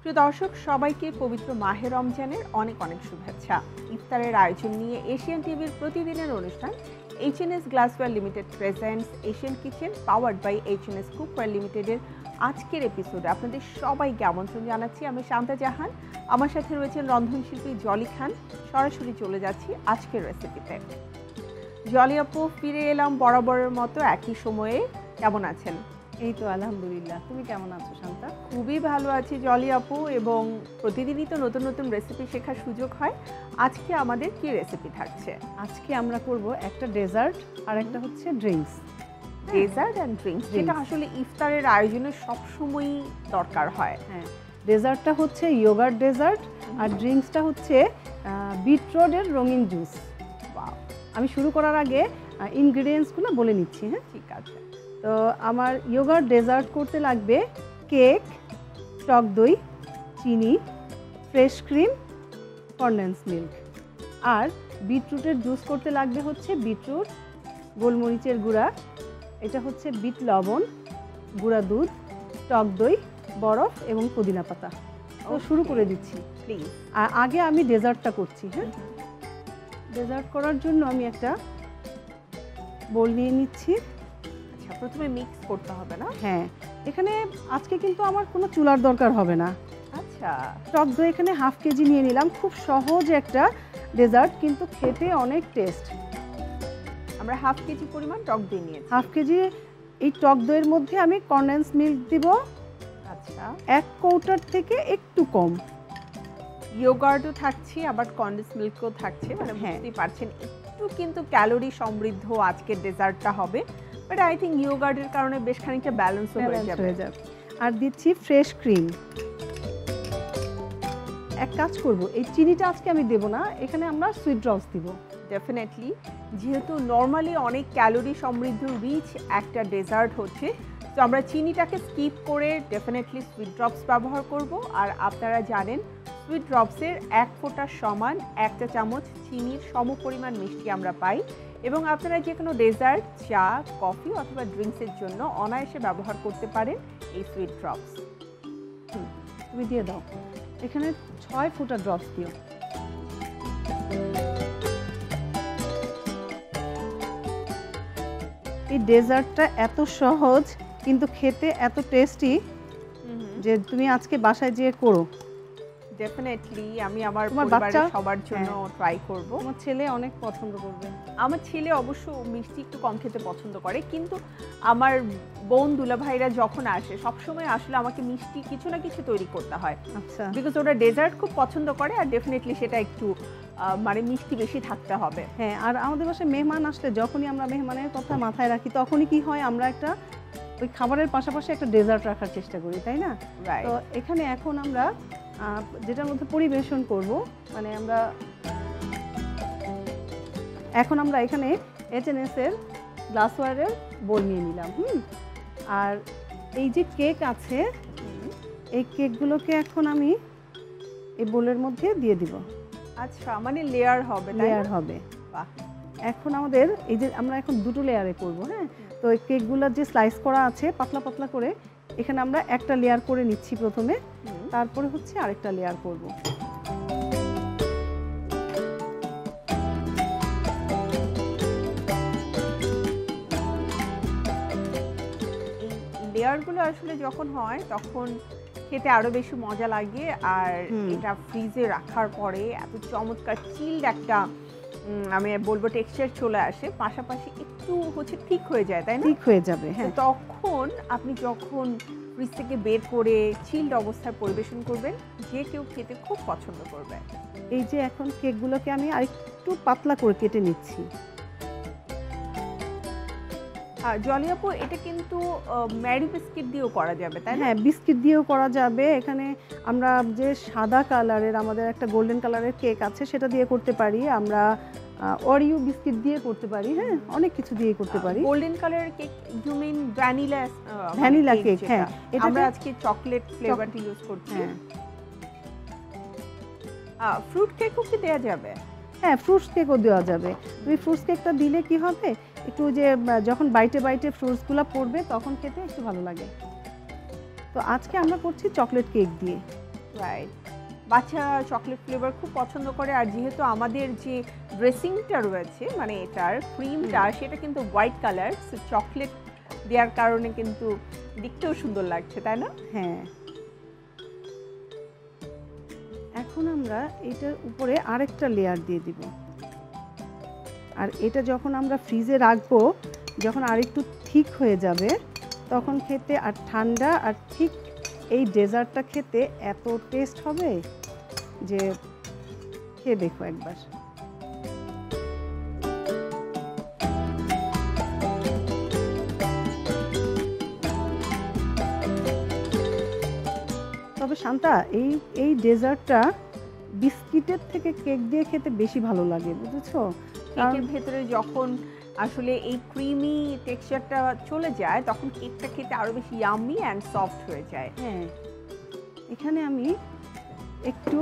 প্রিয় দর্শক, সবাইকে পবিত্র মাহে রমজানের অনেক অনেক শুভেচ্ছা। ইফতারের আয়োজন নিয়ে এশিয়ান টিভির প্রতিদিনের অনুষ্ঠান HNS glassware limited presents Asian kitchen powered by HNS cookware লিমিটেডের আজকের এপিসোডে আপনাদের সবাইকে আমন্ত্রণ জানাচ্ছি। আমি শান্তা জাহান, আমার সাথে রয়েছেন রন্ধনশিল্পী জলি খান। সরাসরি চলে যাচ্ছি আজকের রেসিপিতে। জলি আপু, ফিরে এলাম বরাবরের মতো একই সময়ে। কেমন আছেন? এই তো আলহামদুলিল্লাহ। তুমি কেমন আছো শান্তা? খুবই ভালো আছি জলি আপু, এবং প্রতিদিনই তো নতুন নতুন রেসিপি শেখার সুযোগ হয়। আজকে আমাদের কি রেসিপি থাকছে? আজকে আমরা করব একটা ডেজার্ট আর একটা হচ্ছে ড্রিঙ্কস। ডেজার্ট অ্যান্ড ড্রিঙ্কস, যেটা আসলে ইফতারের আয়োজনে সবসময়ই দরকার হয়। হ্যাঁ, ডেজার্টটা হচ্ছে ইয়োগার্ট ডেজার্ট আর ড্রিঙ্কসটা হচ্ছে বিটরুটের রঙিন জুস। আমি শুরু করার আগে ইনগ্রিডিয়েন্টসগুলো বলে নিচ্ছি। হ্যাঁ, ঠিক আছে। তো আমার ইয়োগার্ট ডেজার্ট করতে লাগবে কেক, টক দই, চিনি, ফ্রেশ ক্রিম, কনডেন্স মিল্ক। আর বিটরুটের জুস করতে লাগবে হচ্ছে বিটরুট, গোলমরিচের গুঁড়া, এটা হচ্ছে বিট লবণ, গুঁড়া দুধ, টক দই, বরফ এবং পুদিনা পাতা। তো শুরু করে দিচ্ছি প্লিজ। আর আগে আমি ডেজার্টটা করছি। হ্যাঁ, ডেজার্ট করার জন্য আমি একটা বোল নিয়ে নিচ্ছি। আচ্ছা, প্রথমে মিক্স করতে হবে না? হ্যাঁ, এখানে আজকে কিন্তু আমার কোনো চুলার দরকার হবে না। আচ্ছা, টক দই এখানে হাফ কেজি নিয়ে নিলাম। খুব সহজ একটা ডেজার্ট, কিন্তু খেতে অনেক টেস্ট। আমরা হাফ কেজি পরিমাণ টক দই নিয়েছি। হাফ কেজি এই টক দইয়ের মধ্যে আমি কনডেন্স মিল্ক দিব। আচ্ছা, 1 কৌটার থেকে একটু কম। ইয়োগার্টও থাকছে, আবার কনডেন্স মিল্কও থাকছে, মানে বুঝতেই পারছেন একটু কিন্তু ক্যালোরি সমৃদ্ধ আজকের ডেজার্টটা হবে। বাট আই থিঙ্ক ইয়োগার্টের কারণে বেশ খানিকটা ব্যালেন্স হয়ে যাবে। আর দিচ্ছি ফ্রেশ ক্রিম। এক কাজ করব, এই চিনিটা আজকে আমি দেব না, এখানে আমরা সুইট ড্রপস দিব। ডেফিনেটলি, যেহেতু নর্মালি অনেক ক্যালোরি সমৃদ্ধ রিচ একটা ডেজার্ট হচ্ছে, তো আমরা চিনিটাকে স্কিপ করে ডেফিনেটলি সুইট ড্রপস ব্যবহার করব। আর আপনারা জানেন সুইট ড্রপসের 1 ফোঁটা সমান 1 চা চামচ চিনির সমপরিমাণ মিষ্টি আমরা পাই, এবং আপনারা যে কোনো ডেজার্ট, চা, কফি অথবা ড্রিঙ্কসের জন্য অনায়াসে ব্যবহার করতে পারেন এই সুইট ড্রপস। তুমি দিয়ে দাও, এখানে 6 ফোঁটা ড্রপস দিও। এই ডেজার্টটা এত সহজ কিন্তু খেতে এত টেস্টি যে তুমি আজকে বাসায় যেয়ে করো। ডেফিনেটলি আমি আমার পরিবারের সবার জন্য ট্রাই করব। আমার ছেলে অনেক পছন্দ করবে। আমার ছেলে অবশ্য মিষ্টি একটু কম খেতে পছন্দ করে, কিন্তু আমার বোন দুলাভাইরা যখন আসে সবসময় আসলে আমাকে মিষ্টি কিছু না কিছু তৈরি করতে হয়। আচ্ছা, বিকজ ওরা ডেজার্ট খুব পছন্দ করে, আর ডেফিনেটলি সেটা একটু মানে মিষ্টি বেশি থাকতে হবে। হ্যাঁ, আর আমাদের বাসায় মেহমান আসলে যখনই আমরা মেহমানের কথা মাথায় রাখি, তখনই কি হয়, আমরা একটা ওই খাবারের পাশাপাশি একটা ডেজার্ট রাখার চেষ্টা করি, তাই না? তো এখানে এখন আমরা যেটার মধ্যে পরিবেশন করব, মানে এখন আমরা এখানে এইচএনএস এর গ্লাসওয়্যারের বোল নিয়ে নিলাম। আর এই যে কেক আছে, এই কেকগুলোকে এখন আমি এই বোলের মধ্যে দিয়ে দিব। আচ্ছা, মানে লেয়ার হবে? লেয়ার হবে। বাহ। এখন আমাদের এই যে আমরা এখন দুটো লেয়ারে করব। হ্যাঁ, তো এই কেকগুলো যে স্লাইস করা আছে পাতলা পাতলা করে, এখানে আমরা একটা লেয়ার করে নিচ্ছি প্রথমে, তারপরে হচ্ছে আরেকটা লেয়ার করব। এই লেয়ারগুলো আসলে যখন হয় তখন খেতে আরো বেশি মজা লাগে, আর এটা ফ্রিজে রাখার পরে এত চমৎকার চিল্ড একটা আমি বলবো টেক্সচার চলে আসে, পাশাপাশি একটু হচ্ছে ঠিক হয়ে যায়, তাই না? ঠিক হয়ে যাবে। হ্যাঁ, তখন আপনি যখন ফ্রিজ থেকে বের করে চিল্ড অবস্থায় পরিবেশন করবেন, যে কেউ খেতে খুব পছন্দ করবে। এই যে এখন কেকগুলোকে আমি আরেকটু পাতলা করে কেটে নিচ্ছি। জলি আপু, এটা কিন্তু ম্যারি বিস্কিট দিয়েও করা যাবে, তাই না? হ্যাঁ, বিস্কিট দিয়েও করা যাবে। এখানে আমরা যে সাদা কালারের আমাদের একটা গোল্ডেন কালারের কেক আছে, সেটা দিয়ে করতে পারি। আমরা ওরিও বিস্কিট দিয়ে করতে পারি। হ্যাঁ, অনেক কিছু দিয়ে করতে পারি। গোল্ডেন কালারের cake, you mean vanilla cake? হ্যাঁ, এটা আমরা আজকে চকলেট ফ্লেভারটা ইউজ করছি। ফ্রুট কেকও কি দেওয়া যাবে? হ্যাঁ, ফ্রুটস কেকও দেওয়া যাবে। তুমি ফ্রুটস কেকটা দিলে কি হবে, একটু যে যখন বাইটে বাইটে ফ্রুটসগুলো পড়বে তখন খেতে একটু ভালো লাগে। তো আজকে আমরা করছি চকলেট কেক দিয়ে। রাইট। বাচ্চা চকলেট ফ্লেভার খুব পছন্দ করে, আর যেহেতু আমাদের যে ড্রেসিংটা রয়েছে মানে এটার ক্রিমটা সেটা কিন্তু হোয়াইট কালার, সো চকলেট দেওয়ার কারণে কিন্তু দেখতেও সুন্দর লাগছে, তাই না? হ্যাঁ, এখন আমরা এটার উপরে আরেকটা লেয়ার দিয়ে দিব। আর এটা যখন আমরা ফ্রিজে রাখবো, যখন আরেকটু ঠিক হয়ে যাবে তখন খেতে আর ঠান্ডা, আর ঠিক এই ডেজার্টটা খেতে এত টেস্ট হবে যে খেয়ে দেখো একবার। তবে শান্তা, এই ডেজার্টটা বিস্কিটের থেকে কেক দিয়ে খেতে বেশি ভালো লাগে, বুঝেছো? কেকের ভেতরে যখন আসলে এই ক্রিমি টেক্সচারটা চলে যায় তখন কেকটা খেতে আরো বেশি ইয়াম্মি অ্যান্ড সফট হয়ে যায়। হ্যাঁ, এখানে আমি একটু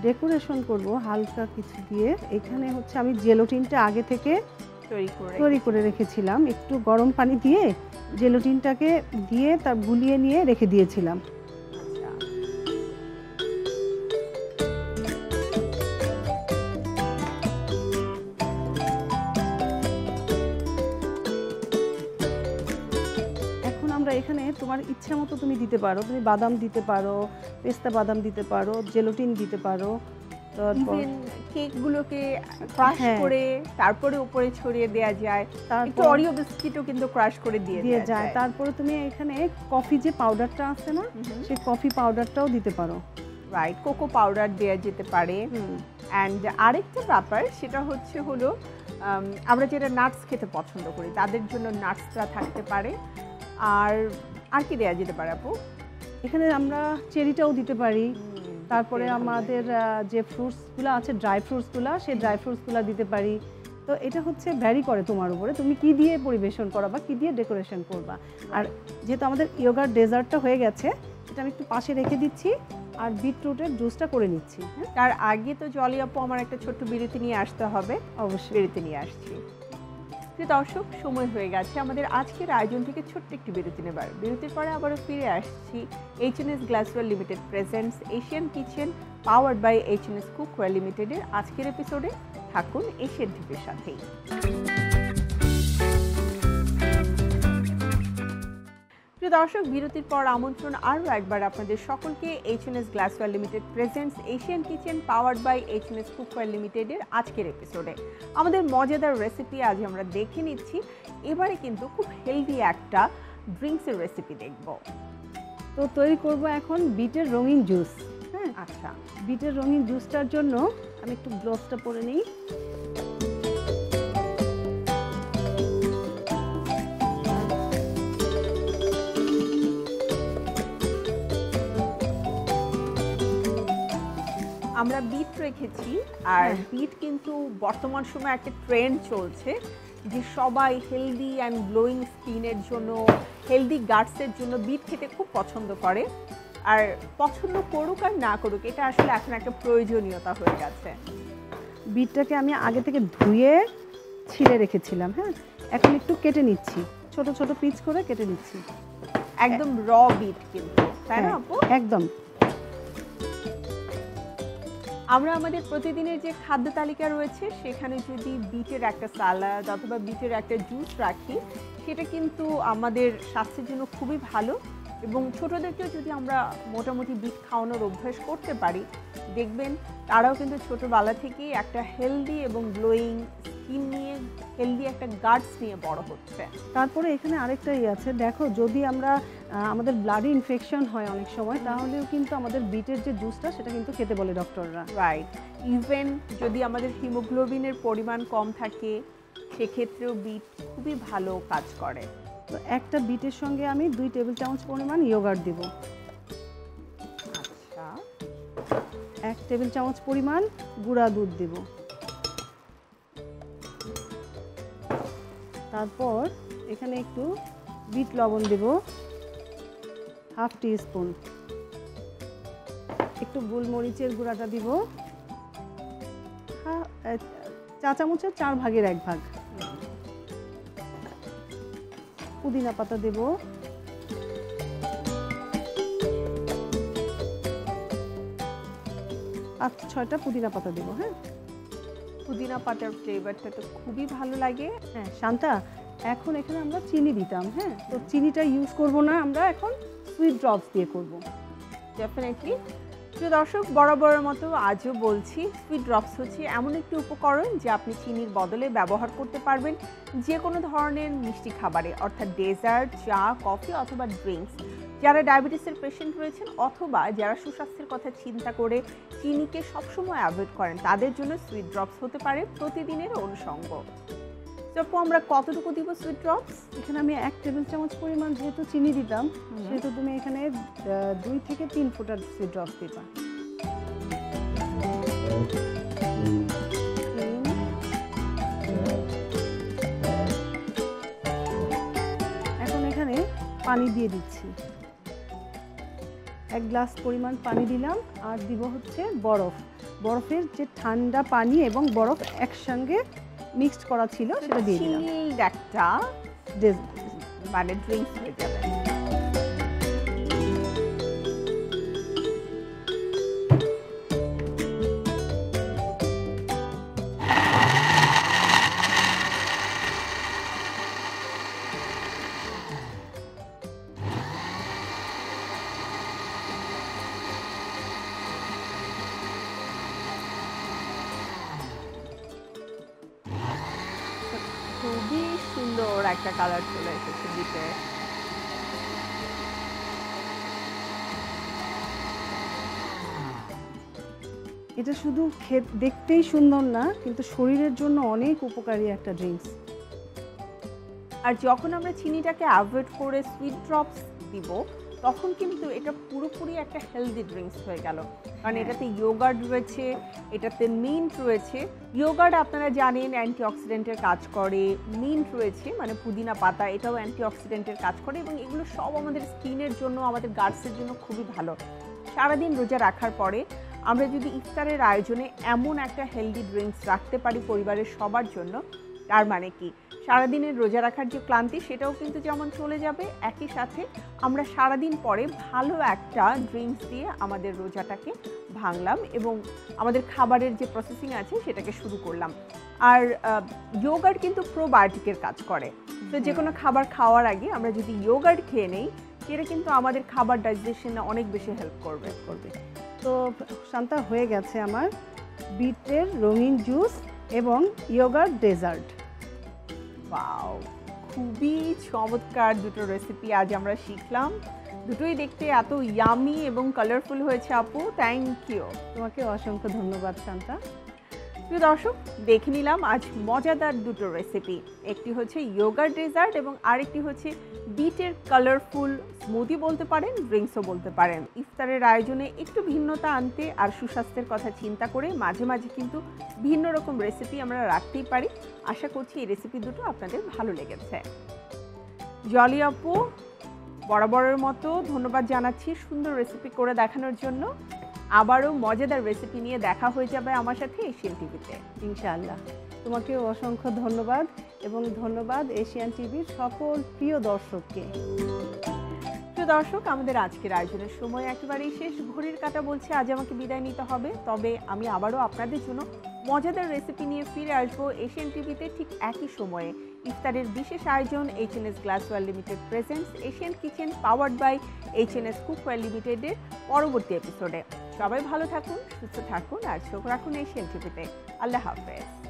ডেকোরেশন করব হালকা কিছু দিয়ে। এখানে হচ্ছে আমি জেলোটিনটা আগে থেকে তৈরি করে রেখেছিলাম, একটু গরম পানি দিয়ে জেলোটিনটাকে দিয়ে তার গুলিয়ে নিয়ে রেখে দিয়েছিলাম। এখানে তোমার ইচ্ছা মতো তুমি দিতে পারো, তুমি বাদাম দিতে পারো, পেস্তা বাদাম দিতে পারো, জেলোটিন দিতে পারো। ইভেন কেকগুলোকে ক্রাশ করে তারপরে উপরে ছড়িয়ে দেওয়া যায়, একটু অরিও বিস্কিটও কিন্তু ক্রাশ করে দিয়ে যায়। তারপরে তুমি এখানে কফি যে পাউডারটা আছে না, সেই কফি পাউডারটাও দিতে পারো। রাইট, কোকো পাউডার দেওয়া যেতে পারে। অ্যান্ড আরেকটা ব্যাপার সেটা হলো আমরা যেটা নাটস খেতে পছন্দ করি তাদের জন্য নাটসটা থাকতে পারে। আর কি দেওয়া যেতে পারে আপু? এখানে আমরা চেরিটাও দিতে পারি। তারপরে আমাদের যে ফ্রুটসগুলো আছে, ড্রাই ফ্রুটসগুলো, সেই ড্রাই ফ্রুটসগুলো দিতে পারি। তো এটা হচ্ছে ভ্যারি করে তোমার উপরে, তুমি কি দিয়ে পরিবেশন করবা বা কি দিয়ে ডেকোরেশন করবা। আর যেহেতু আমাদের ইয়োগার্ট ডেজার্টটা হয়ে গেছে, এটা আমি একটু পাশে রেখে দিচ্ছি আর বিটরুটের জুসটা করে নিচ্ছি। তার আগে তো জলি আপু আমার একটা ছোট্ট বিরতি নিয়ে আসতে হবে। অবশ্যই বিরতি নিয়ে আসছি। দর্শক, সময় হয়ে গেছে আমাদের আজকের আয়োজন থেকে ছোট্ট একটি বিরতি নেবার। বিরতির পরে আবারও ফিরে আসছি। H&S glassware limited presents Asian kitchen powered by H&S cookware লিমিটেডের আজকের এপিসোডে। থাকুন এশিয়ান টিভির সাথেই। প্রিয় দর্শক, বিরতির পর আমন্ত্রণ আরও একবার আপনাদের সকলকে H&S glassware limited presents Asian kitchen powered by H&S cookware লিমিটেডের আজকের এপিসোডে। আমাদের মজাদার রেসিপি আজ আমরা দেখে নিচ্ছি। এবারে কিন্তু খুব হেলদি একটা ড্রিঙ্কসের রেসিপি দেখব। তো তৈরি করব এখন বিটের রঙিন জুস। হ্যাঁ, আচ্ছা, বিটের রঙিন জুসটার জন্য আমি একটু গ্লোভসটা পরে নিই। আমরা বিট রেখেছি, আর বিট কিন্তু বর্তমান সময়ে একটা ট্রেন্ড চলছে যে সবাই হেলদি অ্যান্ড গ্লোয়িং স্কিনের জন্য, হেলদি গাটসের জন্য বিট খেতে খুব পছন্দ করে। আর পছন্দ করুক আর না করুক, এটা আসলে এখন একটা প্রয়োজনীয়তা হয়ে গেছে। বিটটাকে আমি আগে থেকে ধুয়ে ছিলে রেখেছিলাম। হ্যাঁ, এখন একটু কেটে নিচ্ছি, ছোট ছোট পিস করে কেটে নিচ্ছি। একদম র বিট কিন্তু, তাই না আপু? একদম। আমরা আমাদের প্রতিদিনের যে খাদ্য তালিকা রয়েছে সেখানে যদি বিটের একটা সালাদ অথবা বিটের একটা জুস রাখি, সেটা কিন্তু আমাদের স্বাস্থ্যের জন্য খুবই ভালো। এবং ছোটদেরকেও যদি আমরা মোটামুটি বিট খাওয়ানোর অভ্যাস করতে পারি, দেখবেন তারাও কিন্তু ছোটবেলা থেকেই একটা হেলদি এবং গ্লোয়িং স্কিন নিয়ে, হেলদি একটা গাটস নিয়ে বড় হচ্ছে। তারপরে এখানে আরেকটাই আছে, দেখো যদি আমরা আমাদের ব্লাডে ইনফেকশন হয় অনেক সময়, তাহলেও কিন্তু আমাদের বিটের যে জুসটা সেটা কিন্তু খেতে বলে ডক্টররা। রাইট, ইভেন যদি আমাদের হিমোগ্লোবিনের পরিমাণ কম থাকে সেক্ষেত্রেও বিট খুবই ভালো কাজ করে। তো একটা বিটের সঙ্গে আমি 2 টেবিল চামচ পরিমাণ ইয়োগার্ট দেব। আচ্ছা, 1 টেবিল চামচ পরিমাণ গুঁড়া দুধ দেব। তারপর এখানে একটু বিট লবণ দেব, 1/2 টিস্পুন। একটু গোলমরিচের গুঁড়াটা দিব, চা চামচের 4 ভাগের 1 ভাগ। পুদিনা পাতা দেব, 5-6টা পুদিনা পাতা দেবো। হ্যাঁ, পুদিনা পাতার ফ্লেভারটা তো খুবই ভালো লাগে। হ্যাঁ শান্তা, এখন এখানে আমরা চিনি দিতাম। হ্যাঁ, তো চিনিটা ইউজ করব না, আমরা এখন সুইট ড্রপস দিয়ে করব। ডেফিনেটলি। প্রিয় দর্শক, বরাবরের মতো আজও বলছি, সুইট ড্রপস হচ্ছে এমন একটি উপকরণ যা আপনি চিনির বদলে ব্যবহার করতে পারবেন যে কোনো ধরনের মিষ্টি খাবারে, অর্থাৎ ডেজার্ট, চা, কফি অথবা ড্রিঙ্কস। যারা ডায়াবেটিসের পেশেন্ট রয়েছেন অথবা যারা সুস্বাস্থ্যের কথা চিন্তা করে চিনিকে সবসময় অ্যাভয়েড করেন, তাদের জন্য সুইট ড্রপস হতে পারে প্রতিদিনের অনুষঙ্গ। তো আপু, আমরা কতটুকু দিব সুইট ড্রপস? এখানে আমি 1 টেবিল চামচ পরিমাণ যেহেতু চিনি দিতাম, সেহেতু তুমি এখানে 2 থেকে 3 ফোঁটা সুইট ড্রপস দিবা। এখন এখানে পানি দিয়ে দিচ্ছি। 1 গ্লাস পরিমাণ পানি দিলাম, আর দিব হচ্ছে বরফ। বরফের যে ঠান্ডা পানি এবং বরফ একসঙ্গে মিক্সড করা ছিল সেটা দিয়ে দিলাম। চিল্ড একটা মানে ড্রিঙ্কস হয়ে যাবে। খুবই সুন্দর একটা কালার চলে এসেছে দিতে। এটা শুধু দেখতেই সুন্দর না, কিন্তু শরীরের জন্য অনেক উপকারী একটা ড্রিঙ্কস। আর যখন আমরা চিনিটাকে অ্যাভয়েড করে সুইট ড্রপস দিব, তখন কিন্তু এটা পুরোপুরি একটা হেলদি ড্রিঙ্কস হয়ে গেল। কারণ এটাতে ইয়োগার্ট রয়েছে, এটাতে মিন্ট রয়েছে। ইয়োগার্ট আপনারা জানেন অ্যান্টিঅক্সিডেন্টের কাজ করে, মিন্ট রয়েছে মানে পুদিনা পাতা, এটাও অ্যান্টিঅক্সিডেন্টের কাজ করে, এবং এগুলো সব আমাদের স্কিনের জন্য, আমাদের গার্ডসের জন্য খুবই ভালো। সারাদিন রোজা রাখার পরে আমরা যদি ইফতারের আয়োজনে এমন একটা হেলদি ড্রিঙ্কস রাখতে পারি পরিবারের সবার জন্য, তার মানে কি সারাদিনের রোজা রাখার যে ক্লান্তি সেটাও কিন্তু যেমন চলে যাবে, একই সাথে আমরা সারাদিন পরে ভালো একটা ড্রিঙ্কস দিয়ে আমাদের রোজাটাকে ভাঙলাম এবং আমাদের খাবারের যে প্রসেসিং আছে সেটাকে শুরু করলাম। আর ইয়োগার্ট কিন্তু প্রোবায়োটিকের কাজ করে, তো যে কোনো খাবার খাওয়ার আগে আমরা যদি ইয়োগার্ট খেয়ে নেই, সেটা কিন্তু আমাদের খাবার ডাইজেশনে অনেক বেশি হেল্প করবে। তো শান্তা, হয়ে গেছে আমার বিটের রঙিন জুস এবং ইয়োগার্ট ডেজার্ট। ওয়াও, খুবই চমৎকার দুটো রেসিপি আজ আমরা শিখলাম। দুটোই দেখতে এত ইয়ামি এবং কালারফুল হয়েছে আপু, থ্যাংক ইউ। তোমাকে অসংখ্য ধন্যবাদ শান্তা। প্রিয় দর্শক, দেখে নিলাম আজ মজাদার দুটো রেসিপি। একটি হচ্ছে ইয়োগার্ট ডেজার্ট এবং আরেকটি হচ্ছে বিটের কালারফুল স্মুদি বলতে পারেন, ড্রিঙ্কসও বলতে পারেন। ইফতারের আয়োজনে একটু ভিন্নতা আনতে আর সুস্বাস্থ্যের কথা চিন্তা করে মাঝে মাঝে কিন্তু ভিন্ন রকম রেসিপি আমরা রাখতেই পারি। আশা করছি এই রেসিপি দুটো আপনাদের ভালো লেগেছে। জলি আপু, বরাবরের মতো ধন্যবাদ জানাচ্ছি সুন্দর রেসিপি করে দেখানোর জন্য। আবারও মজাদার রেসিপি নিয়ে দেখা হয়ে যাবে আমার সাথে এশিয়ান টিভিতে, ইনশাআল্লাহ। তোমাকেও অসংখ্য ধন্যবাদ, এবং ধন্যবাদ এশিয়ান টিভির সকল প্রিয় দর্শককে। প্রিয় দর্শক, আমাদের আজকের আয়োজনের সময় একেবারেই শেষ। ঘড়ির কাঁটা বলছে আজ আমাকে বিদায় নিতে হবে, তবে আমি আবারও আপনাদের জন্য মজাদার রেসিপি নিয়ে ফিরে আসবো এশিয়ান টিভিতে ঠিক একই সময়ে। ইফতারের বিশেষ আয়োজন HNS glassware limited presents Asian kitchen powered by HNS cookware লিমিটেডের পরবর্তী এপিসোডে। সবাই ভালো থাকুন, সুস্থ থাকুন আর চোখ রাখুন এশিয়ান টিভিতে। আল্লাহ হাফেজ।